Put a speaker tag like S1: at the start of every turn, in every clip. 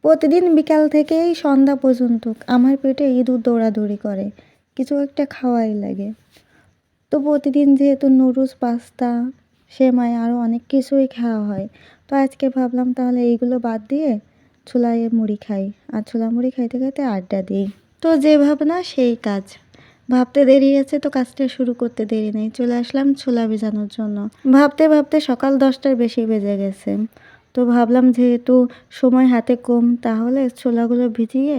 S1: প্রতিদিন বিকাল থেকেই সন্ধ্যা পর্যন্ত আমার পেটে ইঁদুর দৌড়াদৌড়ি করে, কিছু একটা খাওয়াই লাগে। তো প্রতিদিন যেহেতু নুডলস, পাস্তা, সেমাই আরও অনেক কিছুই খাওয়া হয়, তো আজকে ভাবলাম তাহলে এইগুলো বাদ দিয়ে ছোলায় মুড়ি খাই, আর ছোলা মুড়ি খাইতে খাইতে আড্ডা দিই। তো যে ভাবনা সেই কাজ, ভাবতে দেরি আছে তো কাজটা শুরু করতে দেরি নেই। চলে আসলাম ছোলা ভেজানোর জন্য। ভাবতে ভাবতে সকাল 10টার বেশি বেজে গেছে। তো ভাবলাম যেহেতু সময় হাতে কম, তাহলে ছোলাগুলো ভিজিয়ে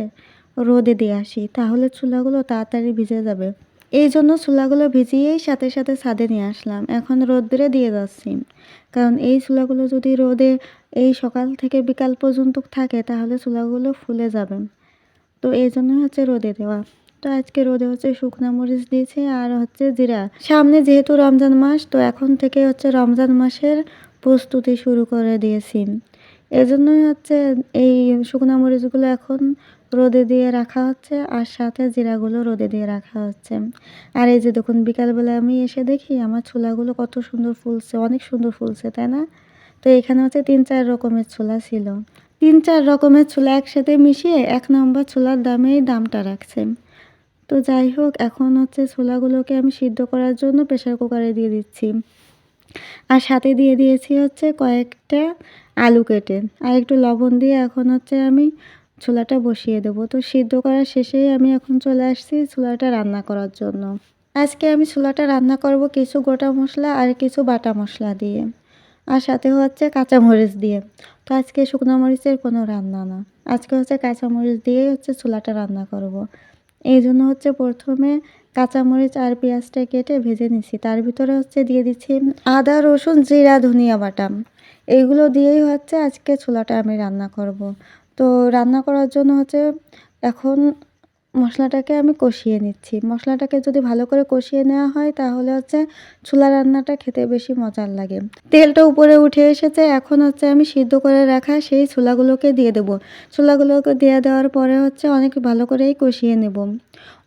S1: রোদে দিয়ে আসি, তাহলে ছোলাগুলো তাড়াতাড়ি ভিজে যাবে। এই জন্য ছোলাগুলো ভিজিয়েই সাথে সাথে ছাদে নিয়ে আসলাম। এখন রোদ্দুরে দিয়ে যাচ্ছি, কারণ এই ছোলাগুলো যদি রোদে এই সকাল থেকে বিকাল পর্যন্ত থাকে তাহলে ছোলাগুলো ফুলে যাবে। তো এই জন্য হচ্ছে রোদে দেওয়া। তো আজকে রোদে হচ্ছে শুকনো মরিচ দিয়েছি আর হচ্ছে জিরা। সামনে যেহেতু রমজান মাস, তো এখন থেকে হচ্ছে রমজান মাসের প্রস্তুতি শুরু করে দিয়েছি। এজন্যই হচ্ছে এই শুকনো মরিচগুলো এখন রোদে দিয়ে রাখা হচ্ছে, আর সাথে জিরাগুলো রোদে দিয়ে রাখা হচ্ছে। আর এই যে দেখুন, বিকালবেলা আমি এসে দেখি আমার ছোলাগুলো কত সুন্দর ফুলছে, অনেক সুন্দর ফুলছে, তাই না? তো এখানে হচ্ছে 3-4 রকমের ছোলা ছিল। 3-4 রকমের ছোলা একসাথে মিশিয়ে 1 নম্বর ছোলার দামটা রাখছে। তো যাই হোক, এখন হচ্ছে ছোলাগুলোকে আমি সিদ্ধ করার জন্য প্রেসার কুকারে দিয়ে দিচ্ছি। আর সাথে দিয়ে দিয়েছি হচ্ছে কয়েকটা আলু কেটে, আর একটু লবণ দিয়ে এখন হচ্ছে আমি ছোলাটা বসিয়ে দেবো। তো সিদ্ধ করার শেষেই আমি এখন চলে আসছি ছোলাটা রান্না করার জন্য। আজকে আমি ছোলাটা রান্না করব কিছু গোটা মশলা আর কিছু বাটা মশলা দিয়ে, আর সাথে হচ্ছে কাঁচামরিচ দিয়ে। তো আজকে শুকনো মরিচের কোনো রান্না না, আজকে হচ্ছে কাঁচামরিচ দিয়েই হচ্ছে ছোলাটা রান্না করব। এই জন্য হচ্ছে প্রথমে কাঁচামরিচ আর পেঁয়াজটা কেটে ভেজে নিচ্ছি, তার ভিতরে হচ্ছে দিয়ে দিচ্ছি আদা, রসুন, জিরা, ধনিয়া বাটা। এইগুলো দিয়েই হচ্ছে আজকে ছোলাটা আমি রান্না করব। তো রান্না করার জন্য হচ্ছে এখন মশলাটাকে আমি কষিয়ে নিচ্ছি। মশলাটাকে যদি ভালো করে কষিয়ে নেওয়া হয় তাহলে হচ্ছে ছোলা রান্নাটা খেতে বেশি মজার লাগে। তেলটা উপরে উঠে এসেছে, এখন হচ্ছে আমি সিদ্ধ করে রাখা সেই ছোলাগুলোকে দিয়ে দেবো। ছোলাগুলোকে দিয়ে দেওয়ার পরে হচ্ছে অনেক ভালো করেই কষিয়ে নেব।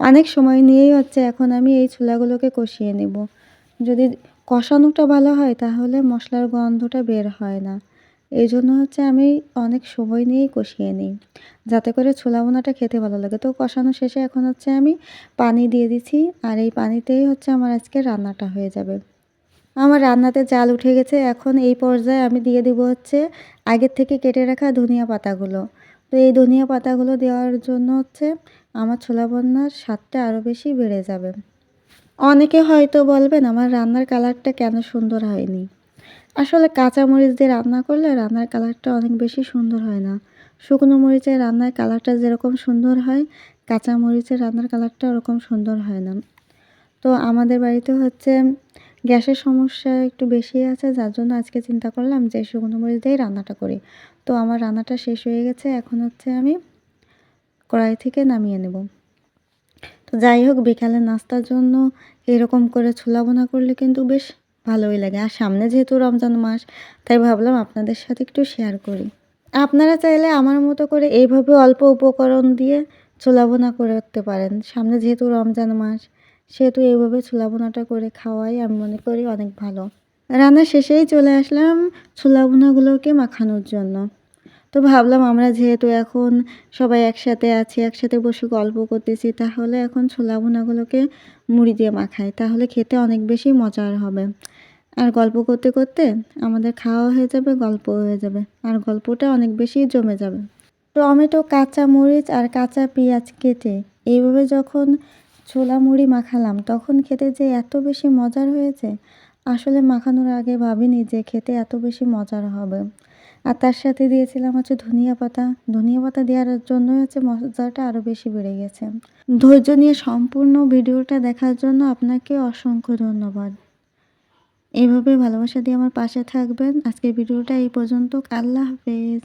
S1: অনেক সময় নিয়েই হচ্ছে এখন আমি এই ছোলাগুলোকে কষিয়ে নেব। যদি কষানোটা ভালো হয় তাহলে মশলার গন্ধটা বের হয় না। এই জন্য হচ্ছে আমি অনেক সময় নিয়েই কষিয়ে নিই, যাতে করে ছোলা ভুনাটা খেতে ভালো লাগে। তো কষানো শেষে এখন হচ্ছে আমি পানি দিয়ে দিচ্ছি, আর এই পানিতেই হচ্ছে আমার আজকে রান্নাটা হয়ে যাবে। আমার রান্নাতে জাল উঠে গেছে, এখন এই পর্যায়ে আমি দিয়ে দেব হচ্ছে আগের থেকে কেটে রাখা ধনিয়া পাতাগুলো। তো এই ধনিয়া পাতাগুলো দেওয়ার জন্য হচ্ছে আমার ছোলা ভুনার স্বাদটা আরও বেশি বেড়ে যাবে। অনেকে হয়তো বলবেন আমার রান্নার কালারটা কেন সুন্দর হয়নি। আসলে কাঁচা মরিচ দিয়ে রান্না করলে রান্নার কালারটা অনেক বেশি সুন্দর হয় না। শুকনো মরিচের রান্নার কালারটা যেরকম সুন্দর হয়, কাঁচা মরিচের রান্নার কালারটা ওরকম সুন্দর হয় না। তো আমাদের বাড়িতে হচ্ছে গ্যাসের সমস্যা একটু বেশি আছে, যার জন্য আজকে চিন্তা করলাম যে শুকনো মরিচ দিয়েই রান্নাটা করি। তো আমার রান্নাটা শেষ হয়ে গেছে, এখন হচ্ছে আমি কড়াই থেকে নামিয়ে নেব। তো যাই হোক, বিকালে নাস্তার জন্য এরকম করে ছোলা ভুনা করলে কিন্তু বেশ ভালোই লাগে। আর সামনে যেহেতু রমজান মাস, তাই ভাবলাম আপনাদের সাথে একটু শেয়ার করি। আপনারা চাইলে আমার মতো করে এইভাবে অল্প উপকরণ দিয়ে ছোলা ভুনা করতে পারেন। সামনে যেহেতু রমজান মাস, সেহেতু এইভাবে ছোলা ভুনাটা করে খাওয়াই আমি মনে করি অনেক ভালো। রান্না শেষেই চলে আসলাম ছোলা ভুনাগুলোকে মাখানোর জন্য। তো ভাবলাম আমরা যেহেতু এখন সবাই একসাথে আছি, একসাথে বসে গল্প করতেছি, তাহলে এখন ছোলা ভুনাগুলোকে মুড়ি দিয়ে মাখাই, তাহলে খেতে অনেক বেশি মজার হবে। আর গল্প করতে করতে আমাদের খাওয়া হয়ে যাবে, গল্পও হয়ে যাবে, আর গল্পটা অনেক বেশি জমে যাবে। টমেটো, কাঁচা মরিচ আর কাঁচা পেঁয়াজ কেটে এইভাবে যখন ছোলা মুড়ি মাখালাম, তখন খেতে যে এত বেশি মজার হয়েছে, আসলে মাখানোর আগে ভাবিনি যে খেতে এত বেশি মজার হবে। আর তার সাথে দিয়েছিলাম হচ্ছে ধনিয়া পাতা। ধনিয়া পাতা দেওয়ার জন্য হচ্ছে মজাটা আরও বেশি বেড়ে গেছে। ধৈর্য নিয়ে সম্পূর্ণ ভিডিওটা দেখার জন্য আপনাকে অসংখ্য ধন্যবাদ। এইভাবে ভালোবাসা দিয়ে আমার পাশে থাকবেন। আজকের ভিডিওটা এই পর্যন্ত। আল্লাহ হাফেজ।